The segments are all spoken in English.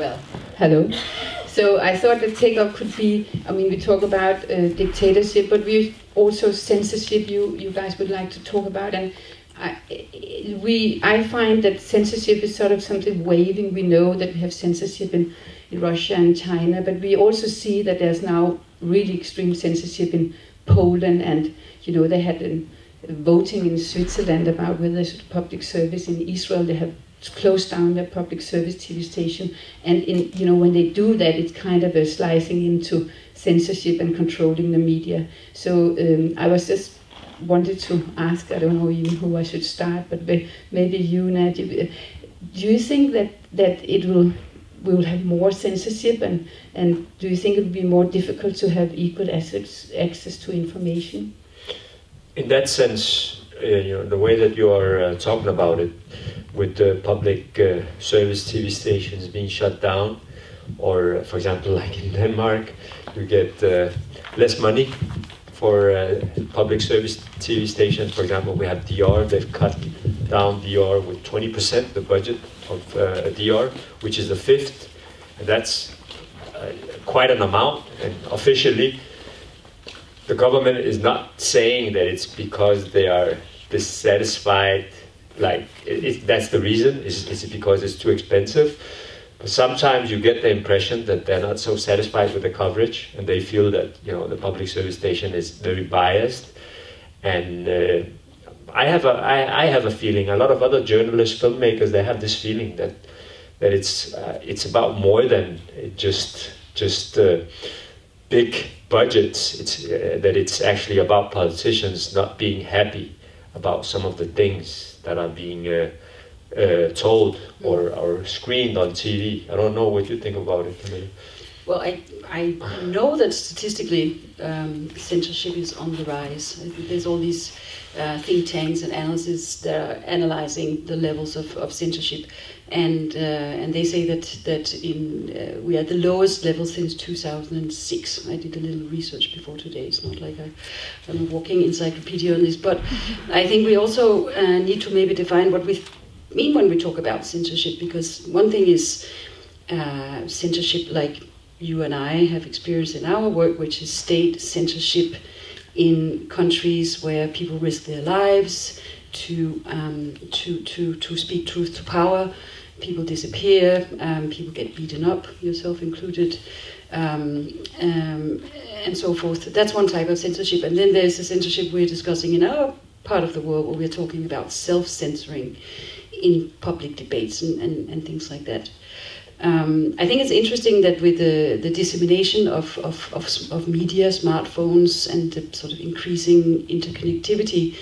Well, hello. So I thought the take-up could be, I mean, we talk about dictatorship, but we also censorship you guys would like to talk about. And I find that censorship is sort of something waving. We know that we have censorship in Russia and China, but we also see that there's now really extreme censorship in Poland, and you know, they had voting in Switzerland about whether they should public service. In Israel, they have closed down their public service TV station, and you know, when they do that, it's kind of a slicing into censorship and controlling the media. So I was just wanted to ask, I don't know even who I should start, but maybe you, Nagieb, do you think that we will have more censorship, and do you think it will be more difficult to have equal access to information? In that sense, you know, the way that you are talking about it, with the public service TV stations being shut down, or for example, like in Denmark, you get less money for public service TV stations. For example, we have DR. They've cut down DR with 20%, the budget of DR, which is the fifth, and that's quite an amount. And officially, the government is not saying that it's because they are dissatisfied, like that's the reason. Is it because it's too expensive? But sometimes you get the impression that they're not so satisfied with the coverage, and they feel that, you know, the public service station is very biased. And I have a feeling. A lot of other journalists, filmmakers, they have this feeling that it's about more than just big budgets. It's actually about politicians not being happy about some of the things that are being told or screened on TV. I don't know what you think about it, Camilla. Well, I know that statistically censorship is on the rise. I think there's all these think tanks and analysts that are analyzing the levels of censorship, and they say that we're at the lowest level since 2006. I did a little research before today. It's not like I'm a walking encyclopedia on this, but I think we also need to maybe define what we mean when we talk about censorship, because one thing is censorship like you and I have experienced in our work, which is state censorship in countries where people risk their lives to speak truth to power. People disappear, people get beaten up, yourself included, and so forth. That's one type of censorship. And then there's the censorship we're discussing in our part of the world, where we're talking about self-censoring in public debates and things like that. I think it's interesting that with the dissemination of media, smartphones, and the sort of increasing interconnectivity,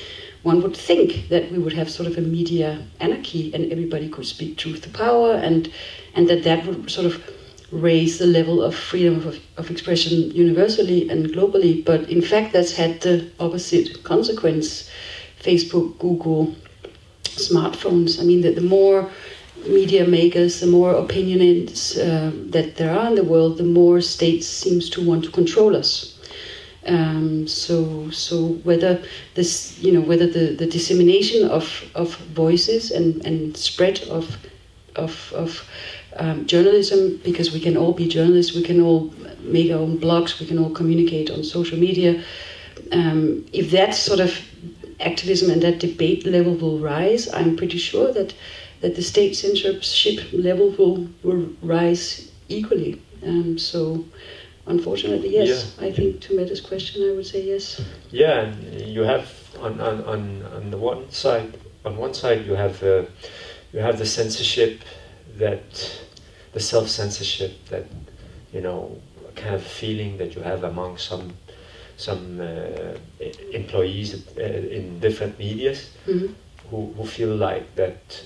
one would think that we would have sort of a media anarchy and everybody could speak truth to power, and that would sort of raise the level of freedom of expression universally and globally. But in fact, that's had the opposite consequence. Facebook, Google, smartphones. I mean, the more media makers, the more opinions that there are in the world, the more states seems to want to control us. So whether this, whether the dissemination of voices and spread of journalism, because we can all be journalists, we can all make our own blogs, we can all communicate on social media. If that sort of activism and that debate level will rise, I'm pretty sure that the state censorship level will rise equally. So unfortunately, yes. Yeah. I think to Metta's question, I would say yes. Yeah, and you have on the one side you have the censorship, that the self-censorship, that kind of feeling that you have among some employees in different medias, mm-hmm. who feel like that,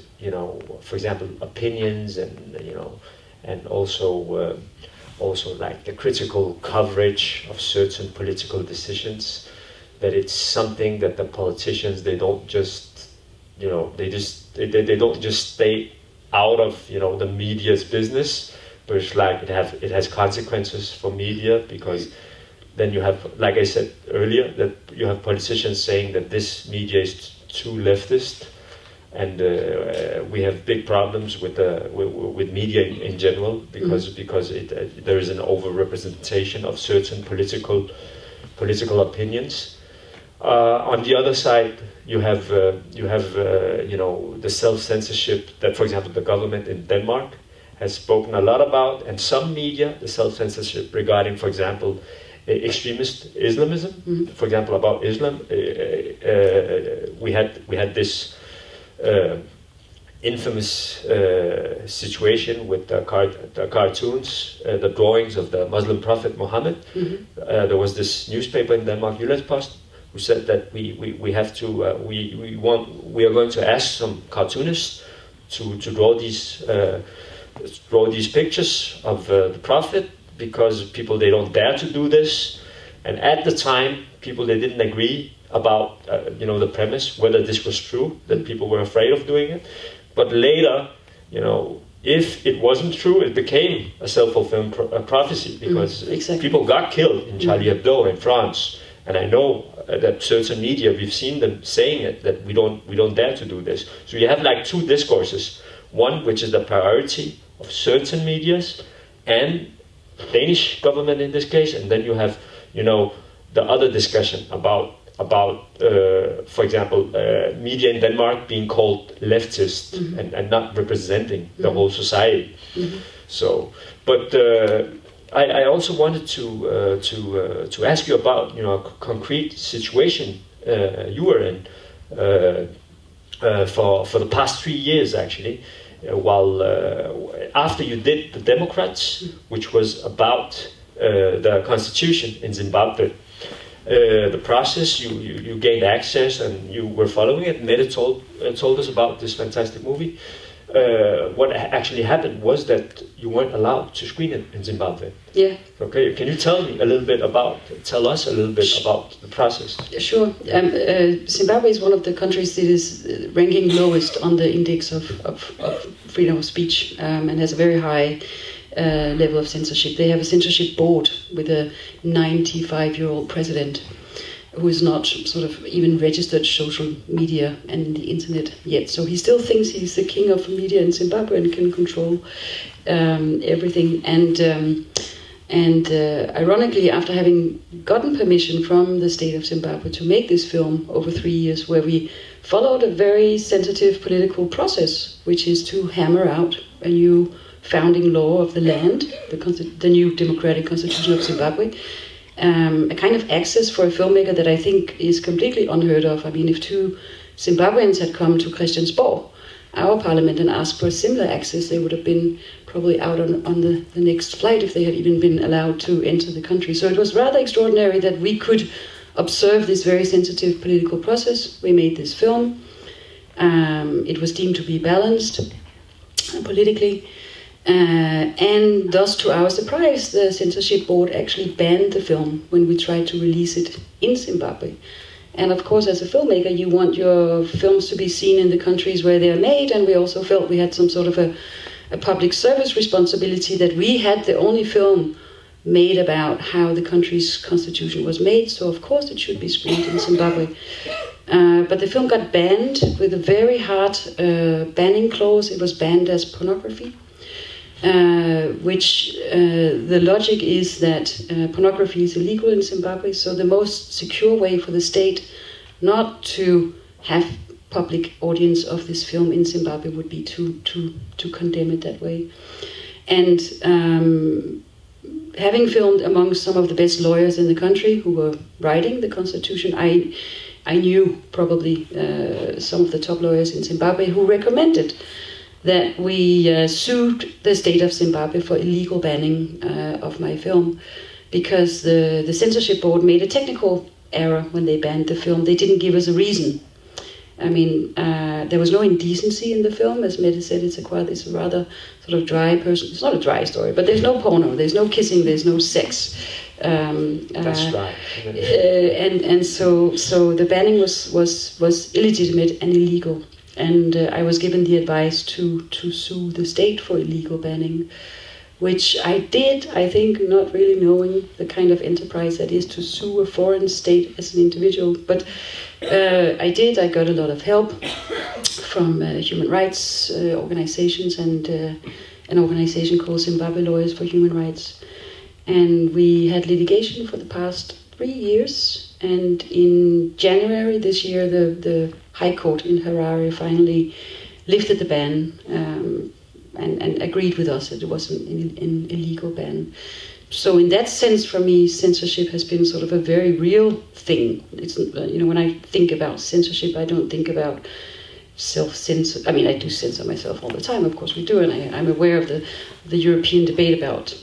for example, opinions and also like the critical coverage of certain political decisions, that it's something that the politicians, they don't just they don't just stay out of the media's business, but it's like it has consequences for media, because then you have, like I said earlier, that you have politicians saying that this media is too leftist, and we have big problems with media in general because there is an overrepresentation of certain political opinions. On the other side, you have the self-censorship that, for example, the government in Denmark has spoken a lot about, and some media, the self-censorship regarding, for example, extremist Islamism. For example, about Islam, we had this infamous situation with the cartoons, the drawings of the Muslim prophet Muhammad. There was this newspaper in Denmark, Jyllandsposten, who said that we have to we are going to ask some cartoonists to draw these pictures of the prophet, because people, they don't dare to do this. And at the time, people, they didn't agree about the premise, whether this was true, that people were afraid of doing it. But later, if it wasn't true, it became a self-fulfilling prophecy, because people got killed in Charlie Hebdo in France. And I know that certain media, we've seen them saying it, that we don't dare to do this. So you have like two discourses. One, which is the priority of certain medias and Danish government in this case, and then you have, the other discussion about for example, media in Denmark being called leftist and not representing the whole society. So, but I also wanted to ask you about a concrete situation you were in for the past 3 years, actually, while after you did the Democrats, which was about the constitution in Zimbabwe. The process, you gained access and you were following it. Mette told us about this fantastic movie. What actually happened was that you weren't allowed to screen it in Zimbabwe. Yeah. Okay, can you tell us a little bit about the process? Sure. Zimbabwe is one of the countries that is ranking lowest on the index of freedom of speech, and has a very high level of censorship. They have a censorship board with a 95-year-old president who is not sort of even registered social media and the internet yet. So he still thinks he's the king of media in Zimbabwe and can control everything. And ironically, after having gotten permission from the state of Zimbabwe to make this film over 3 years, where we followed a very sensitive political process, which is to hammer out a new founding law of the land, the new democratic constitution of Zimbabwe, a kind of access for a filmmaker that I think is completely unheard of. I mean, if two Zimbabweans had come to Christiansborg, our parliament, and asked for similar access, they would have been probably out on the next flight if they had even been allowed to enter the country. So it was rather extraordinary that we could observe this very sensitive political process. We made this film. It was deemed to be balanced politically. And thus, to our surprise, the censorship board actually banned the film when we tried to release it in Zimbabwe. And of course, as a filmmaker, you want your films to be seen in the countries where they're made, and we also felt we had some sort of a public service responsibility, that we had the only film made about how the country's constitution was made, so of course it should be screened in Zimbabwe. But the film got banned with a very hard banning clause. It was banned as pornography. Which the logic is that pornography is illegal in Zimbabwe, so the most secure way for the state not to have public audience of this film in Zimbabwe would be to condemn it that way. And having filmed among some of the best lawyers in the country who were writing the constitution, I knew probably some of the top lawyers in Zimbabwe who recommended that we sued the state of Zimbabwe for illegal banning of my film, because the censorship board made a technical error when they banned the film. They didn't give us a reason. I mean, there was no indecency in the film. As Mette said, it's a rather sort of dry person. It's not a dry story, but there's no porno, there's no kissing, there's no sex. That's right. And so the banning was illegitimate and illegal. And I was given the advice to sue the state for illegal banning, which I did, I think, not really knowing the kind of enterprise that is to sue a foreign state as an individual. But I did. I got a lot of help from human rights organizations and an organization called Zimbabwe Lawyers for Human Rights. And we had litigation for the past 3 years. And in January this year, the High Court in Harare finally lifted the ban and agreed with us that it was an illegal ban. So in that sense, for me, censorship has been sort of a very real thing. It's, when I think about censorship, I don't think about self-censor. I mean, I do censor myself all the time, of course we do, and I'm aware of the European debate about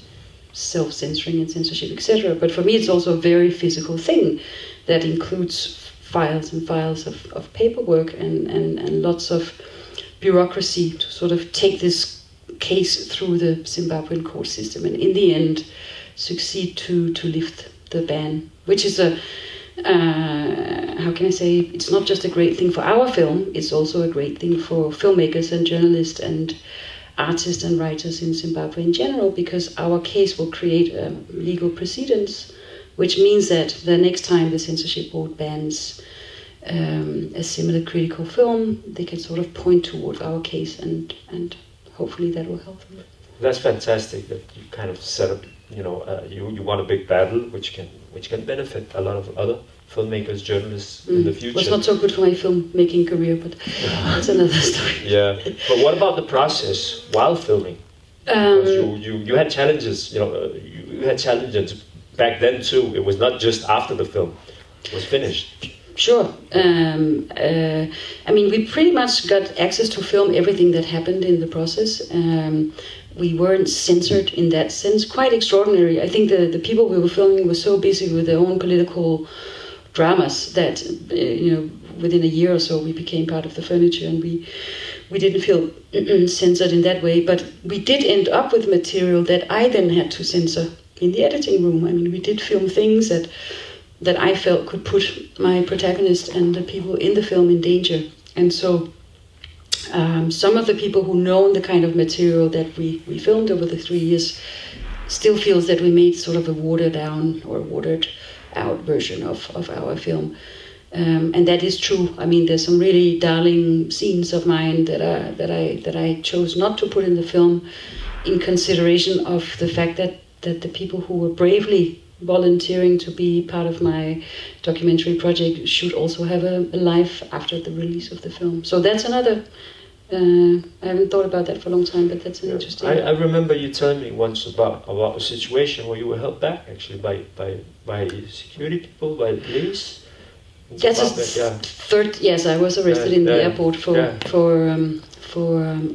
self-censoring and censorship, etc. But for me, it's also a very physical thing that includes files and files of paperwork and lots of bureaucracy to sort of take this case through the Zimbabwean court system, and in the end succeed to lift the ban, which is a how can I say, it's not just a great thing for our film, it's also a great thing for filmmakers and journalists and artists and writers in Zimbabwe in general, because our case will create legal precedents, which means that the next time the censorship board bans a similar critical film, they can sort of point towards our case, and hopefully that will help them. That's fantastic that you kind of set up, you won a big battle which can benefit a lot of other filmmakers, journalists in the future. It was not so good for my filmmaking career, but that's another story. Yeah, but what about the process while filming? Because you had challenges, you had challenges back then too. It was not just after the film was finished. Sure. I mean, we pretty much got access to film everything that happened in the process. We weren't censored in that sense. Quite extraordinary. I think the people we were filming were so busy with their own political dramas that, within a year or so we became part of the furniture, and we didn't feel censored in that way. But we did end up with material that I then had to censor in the editing room. I mean, we did film things that I felt could put my protagonist and the people in the film in danger. And so some of the people who know the kind of material that we filmed over the 3 years still feels that we made sort of a watered down or watered out version of our film. And that is true. I mean, there's some really darling scenes of mine that I chose not to put in the film in consideration of the fact that the people who were bravely volunteering to be part of my documentary project should also have a life after the release of the film. So that's another, I haven't thought about that for a long time, but that's an interesting... I remember you telling me once about a situation where you were held back actually by security people, by the police. That's third. Yes, I was arrested in the airport for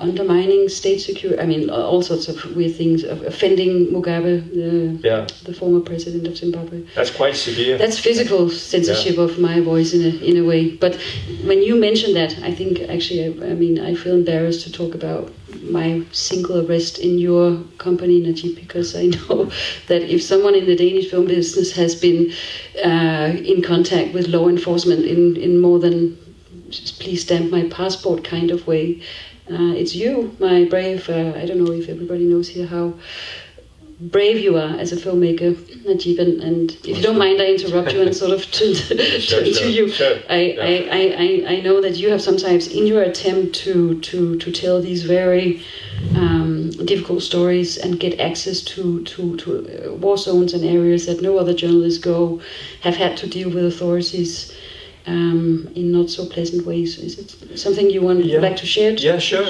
undermining state security. I mean, all sorts of weird things, of offending Mugabe, the former president of Zimbabwe. That's quite severe. That's physical censorship of my voice in a way. But when you mention that, I think actually, I feel embarrassed to talk about my single arrest in your company, Nagieb, because I know that if someone in the Danish film business has been in contact with law enforcement in more than please stamp my passport kind of way, it's you, my brave, I don't know if everybody knows here how brave you are as a filmmaker, Nagieb, and if you don't mind, I interrupt you and sort of turn to you. Sure. I know that you have sometimes, in your attempt to tell these very difficult stories and get access to war zones and areas that no other journalists go, have had to deal with authorities in not so pleasant ways. Is it something you would like to share? Yeah, sure.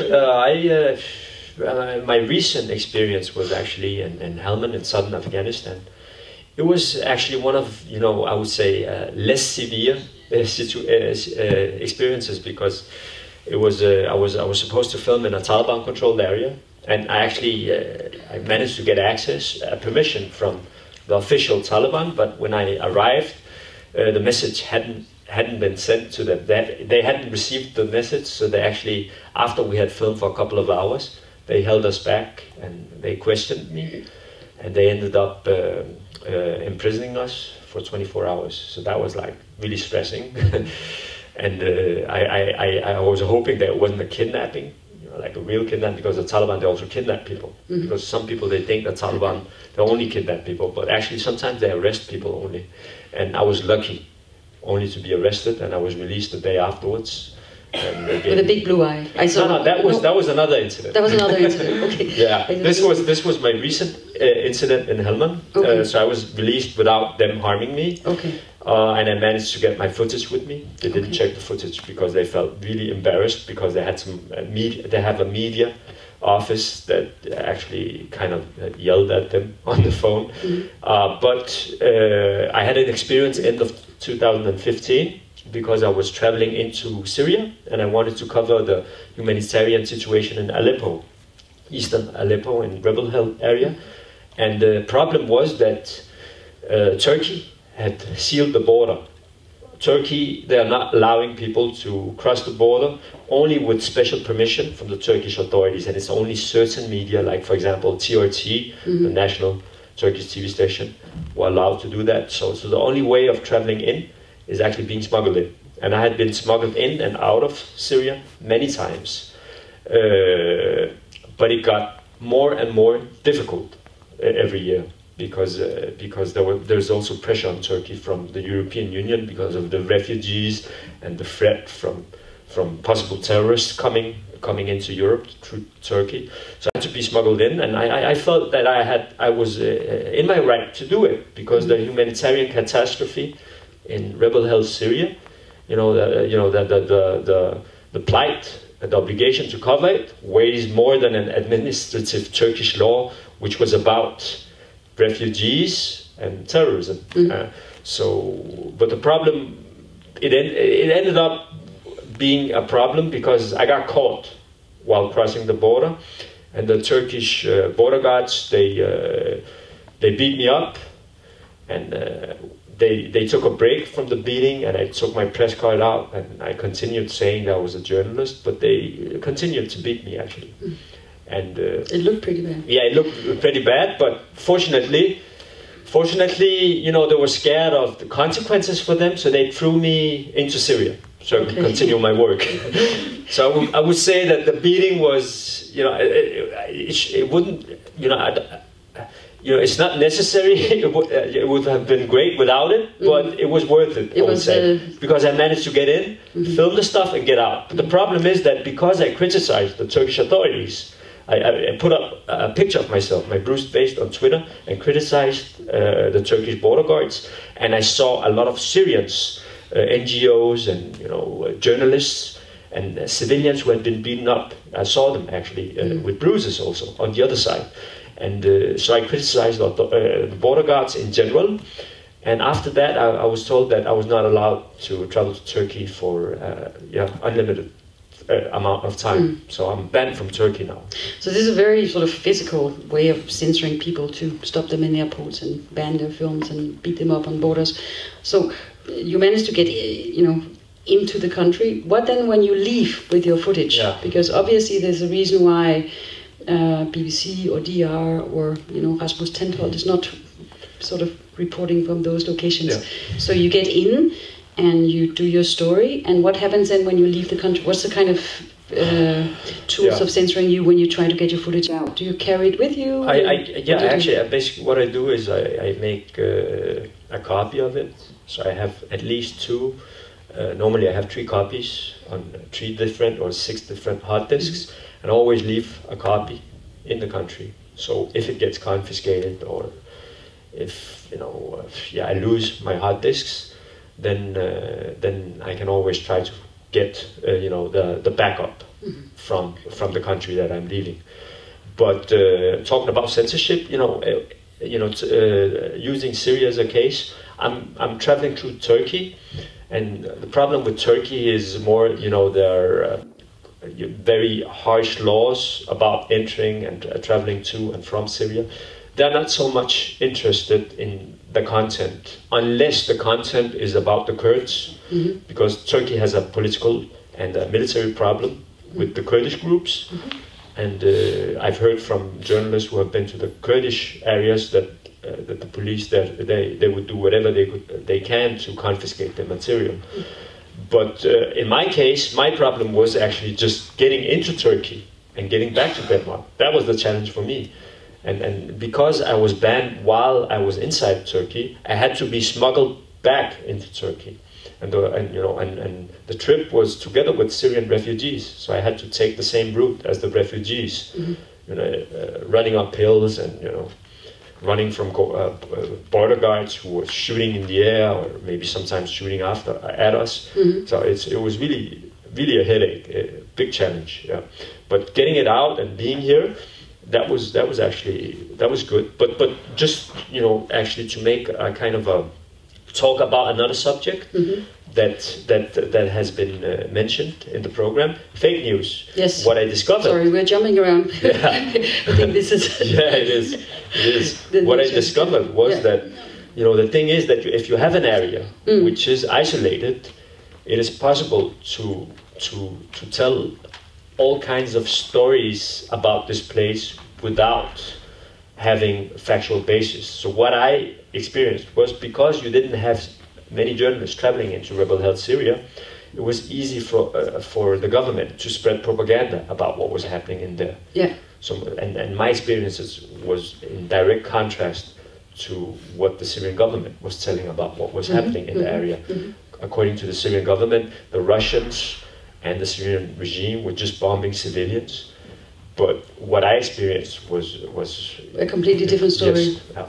My recent experience was actually in Helmand in southern Afghanistan. It was actually one of, I would say, less severe experiences, because it was I was supposed to film in a Taliban-controlled area, and I actually I managed to get permission from the official Taliban. But when I arrived, the message hadn't been sent to them. They hadn't received the message, so they actually, after we had filmed for a couple of hours, they held us back and they questioned me, and they ended up imprisoning us for 24 hours. So that was like really stressing. And I was hoping that it wasn't a kidnapping, like a real kidnapping, because the Taliban, they also kidnap people. Mm-hmm. Because some people, they think that Taliban, they only kidnap people, but actually sometimes they arrest people only. And I was lucky only to be arrested, and I was released the day afterwards. And with a big blue eye. I saw. No, that was another incident. That was another incident. Okay. Yeah, this was my recent incident in Helmand. Okay. So I was released without them harming me. Okay. And I managed to get my footage with me. They didn't check the footage because they felt really embarrassed because they had some media. They have a media office that actually kind of yelled at them on the phone. But I had an experience end of 2015 because I was traveling into Syria and I wanted to cover the humanitarian situation in Aleppo, eastern Aleppo, in rebel-held area. And the problem was that Turkey had sealed the border. Turkey, they are not allowing people to cross the border, only with special permission from the Turkish authorities, and it's only certain media, like for example TRT, the national Turkish TV station, were allowed to do that. So the only way of traveling in is actually being smuggled in. And I had been smuggled in and out of Syria many times. But it got more and more difficult every year because there's also pressure on Turkey from the European Union because of the refugees and the threat from possible terrorists coming into Europe through Turkey. So I had to be smuggled in, and I felt that I was in my right to do it because the humanitarian catastrophe in rebel-held Syria, the plight, the obligation to cover it weighs more than an administrative Turkish law, which was about refugees and terrorism. But the problem, it ended up being a problem because I got caught while crossing the border, and the Turkish border guards, they beat me up, and they took a break from the beating, and I took my press card out and I continued saying that I was a journalist, but they continued to beat me actually. And it looked pretty bad. Yeah, it looked pretty bad, but fortunately, they were scared of the consequences for them, so they threw me into Syria so I could continue my work. So I would say that the beating was, it wouldn't, it's not necessary. It would have been great without it, but it was worth it. Because I managed to get in, film the stuff, and get out. But the problem is that because I criticized the Turkish authorities, I put up a picture of myself, my bruised face, on Twitter, and criticized the Turkish border guards. And I saw a lot of Syrians, NGOs, and journalists and civilians who had been beaten up. I saw them actually with bruises also on the other side. And so I criticized the border guards in general. And after that, I was told that I was not allowed to travel to Turkey for unlimited amount of time. So I'm banned from Turkey now. So this is a very sort of physical way of censoring people, to stop them in airports and ban their films and beat them up on borders. So you managed to get, into the country. What then when you leave with your footage? Yeah. Because obviously there's a reason why BBC or DR or Rasmus Tentholt is not sort of reporting from those locations. Yeah. So you get in and you do your story, and what happens then when you leave the country? What's the kind of tools of censoring you when you try to get your footage out? Do you carry it with you? Basically what I do is I make a copy of it. So I have at least two. Normally I have 3 copies on 3 different or 6 different hard disks. And I always leave a copy in the country. So if it gets confiscated, or if I lose my hard disks, then I can always try to get the backup from the country that I'm leaving. But talking about censorship, using Syria as a case, I'm traveling through Turkey, and the problem with Turkey is more their very harsh laws about entering and traveling to and from Syria. They're not so much interested in the content, unless the content is about the Kurds, because Turkey has a political and a military problem with the Kurdish groups. And I've heard from journalists who have been to the Kurdish areas that the police there, they would do whatever they can to confiscate the material. But in my case, my problem was actually just getting into Turkey and getting back to Denmark. That was the challenge for me. And because I was banned while I was inside Turkey, I had to be smuggled back into Turkey. and the trip was together with Syrian refugees. So I had to take the same route as the refugees, running up hills and running from border guards who were shooting in the air or maybe sometimes shooting at us. So it was really a headache, a big challenge. Yeah, but getting it out and being here, that was good. But just actually to make a kind of a talk about another subject that has been mentioned in the program, fake news. Yes. What I discovered. Sorry, we're jumping around. Yeah. I think this is. Yeah, it is. It is. What I discovered was that the thing is that if you have an area which is isolated, it is possible to tell all kinds of stories about this place without having factual basis. So what I experienced was, because you didn't have many journalists traveling into rebel-held Syria, it was easy for the government to spread propaganda about what was happening in there. Yeah. So and my experiences was in direct contrast to what the Syrian government was telling about what was happening in the area. According to the Syrian government, the Russians and the Syrian regime were just bombing civilians. But what I experienced was a completely different story. Yes, yeah.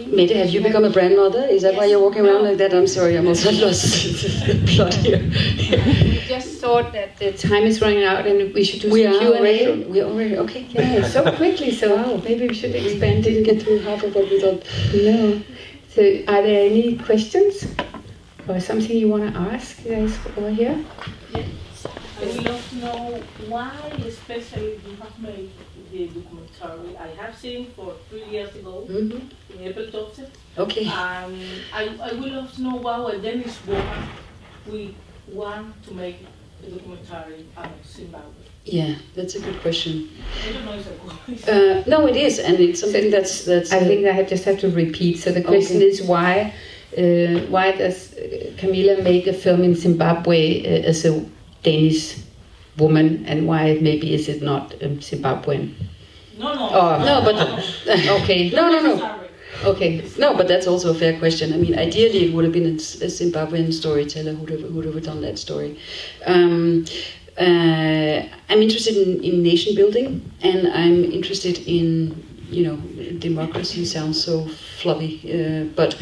Mette, have you become a grandmother? Is that why you're walking around like that? I'm sorry, I'm also lost the plot here. We just thought that the time is running out and we should do some Q&A. We are already, okay. Yeah, so quickly, so maybe we should expand. Didn't get through half of what we thought. No. So are there any questions or something you want to ask guys over here? Yes. I would love to know why especially you have made the documentary. I have seen for 3 years ago in April 12th. Okay. I would love to know why a Danish woman we want to make a documentary about Zimbabwe. Yeah, that's a good question. I don't know if it's a question. No, it is, and it's something that's. I think I just have to repeat. So the question is why does Camilla make a film in Zimbabwe as a Danish woman, and why maybe is it not Zimbabwean? No, but okay. No. Okay. No, but that's also a fair question. I mean, ideally it would have been a Zimbabwean storyteller who would have done that story. I'm interested in nation building, and I'm interested in, democracy sounds so fluffy, but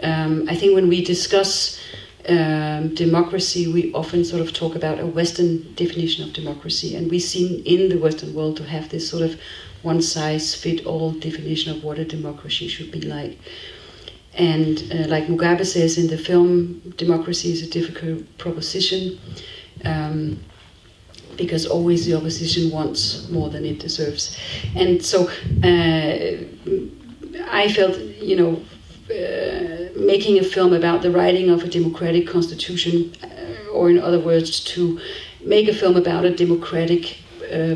I think when we discuss democracy, we often sort of talk about a Western definition of democracy, and we seem in the Western world to have this sort of one-size-fit-all definition of what a democracy should be like. And like Mugabe says in the film, democracy is a difficult proposition, because always the opposition wants more than it deserves. And so I felt, making a film about the writing of a democratic constitution, or in other words, to make a film about a democratic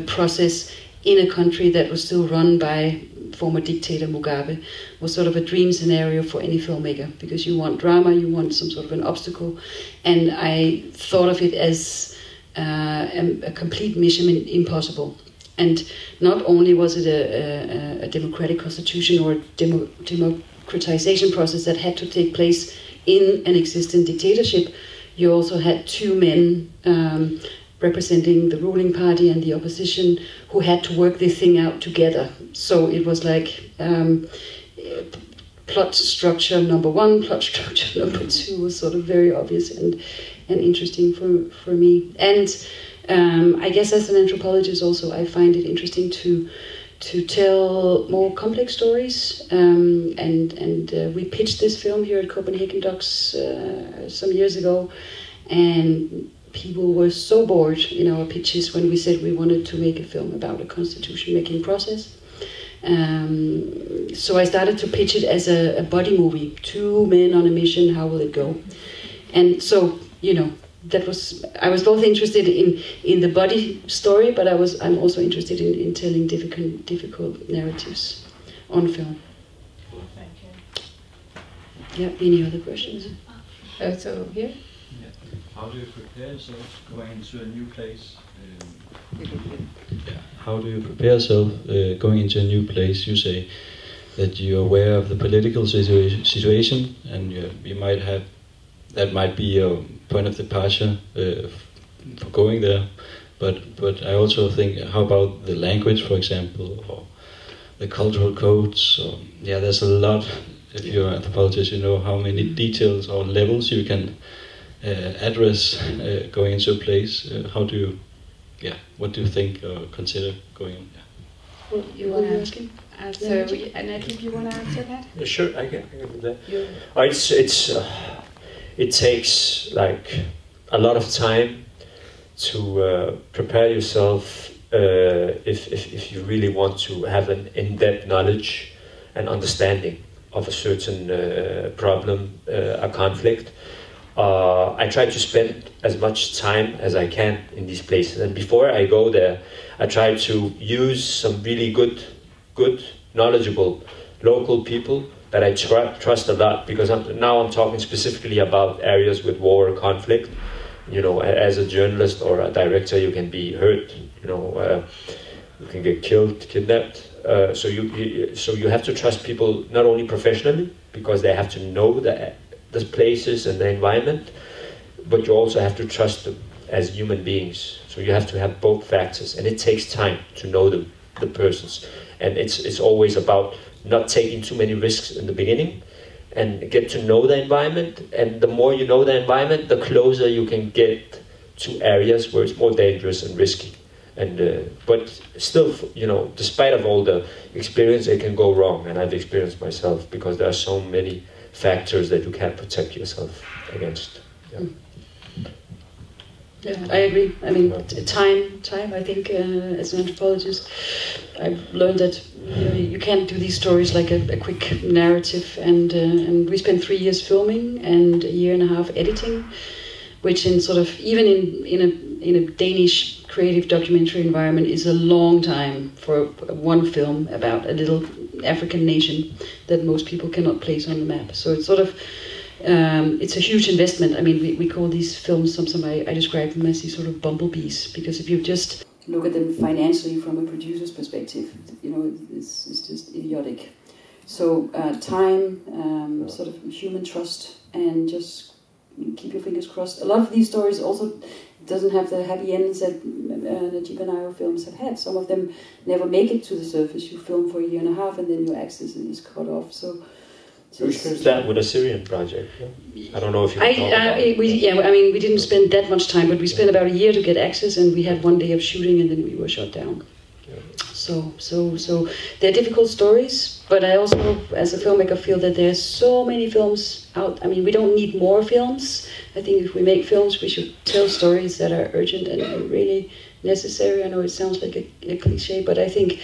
process in a country that was still run by former dictator Mugabe, was sort of a dream scenario for any filmmaker, because you want drama, you want some sort of an obstacle, and I thought of it as a complete mission impossible. And not only was it a democratic constitution or a democratization process that had to take place in an existing dictatorship, you also had two men representing the ruling party and the opposition who had to work this thing out together. So it was like plot structure number one, plot structure number two was sort of very obvious and interesting for me. And I guess as an anthropologist also, I find it interesting to tell more complex stories. And we pitched this film here at Copenhagen DOX some years ago, and people were so bored in our pitches when we said we wanted to make a film about a constitution-making process. So I started to pitch it as a body movie. Two men on a mission, how will it go? And so, I was both interested in the body story, but I'm also interested in telling difficult narratives on film. Thank you. Yeah, any other questions? So here? How do you prepare yourself going into a new place? How do you prepare yourself going into a new place? You say that you're aware of the political situation, and you might have that might be a point of departure for going there. But I also think, how about the language, for example, or the cultural codes? Or, yeah, there's a lot. If you're an anthropologist, you know how many details or levels you can address going into a place. What do you think or consider going on? Yeah. Well, you want to ask him? So, Nagieb, you want to answer that? Yeah, sure, I can do that. It takes like a lot of time to prepare yourself if you really want to have an in-depth knowledge and understanding of a certain problem, a conflict. I try to spend as much time as I can in these places, and before I go there, I try to use some really good, knowledgeable local people that I trust a lot, because now I'm talking specifically about areas with war or conflict. You know, as a journalist or a director, you can be hurt. You know, you can get killed, kidnapped. So you have to trust people not only professionally, because they have to know the places and the environment, but you also have to trust them as human beings. So you have to have both factors, and it takes time to know the persons. And it's always about not taking too many risks in the beginning, and get to know the environment. And the more you know the environment, the closer you can get to areas where it's more dangerous and risky. And but still, you know, despite of all the experience, it can go wrong, and I've experienced myself, because there are so many factors that you can't protect yourself against. Yeah. Yeah, I agree. I mean, time. I think as an anthropologist, I've learned that you can't do these stories like a quick narrative. And we spent 3 years filming and 1.5 years editing, which in sort of even in a Danish creative documentary environment is a long time for one film about a little African nation that most people cannot place on the map. So it's sort of it's a huge investment. I mean, we call these films, I describe them as these sort of bumblebees, because if you just look at them financially from a producer's perspective, you know, it's just idiotic. So time, sort of human trust, and just keep your fingers crossed. A lot of these stories also doesn't have the happy ends that Nagieb and our films have had. Some of them never make it to the surface. You film for 1.5 years and then your access is cut off. So you experienced that with a Syrian project. Yeah? I don't know if you can talk about it. I mean, we didn't spend that much time, but we spent about 1 year to get access, and we had 1 day of shooting, and then we were shut down. Yeah. So they're difficult stories, but I also, as a filmmaker, feel that there's so many films out. I mean, we don't need more films. I think if we make films, we should tell stories that are urgent and really necessary. I know it sounds like a cliche, but I think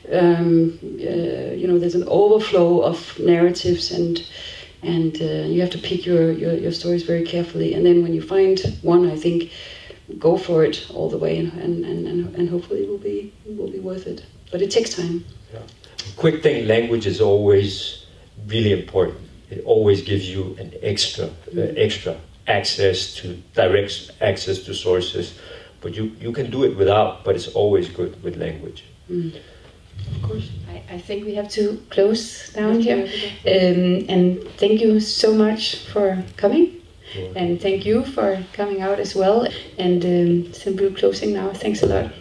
you know, there's an overflow of narratives, and you have to pick your stories very carefully. And then when you find one, I think, go for it all the way, and hopefully it will be worth it. But it takes time. Yeah. Quick thing: language is always really important. It always gives you an extra access to direct access to sources. But you can do it without. But it's always good with language. Mm. Of course. I think we have to close down here. And thank you so much for coming. And thank you for coming out as well. And simple closing now. Thanks a lot.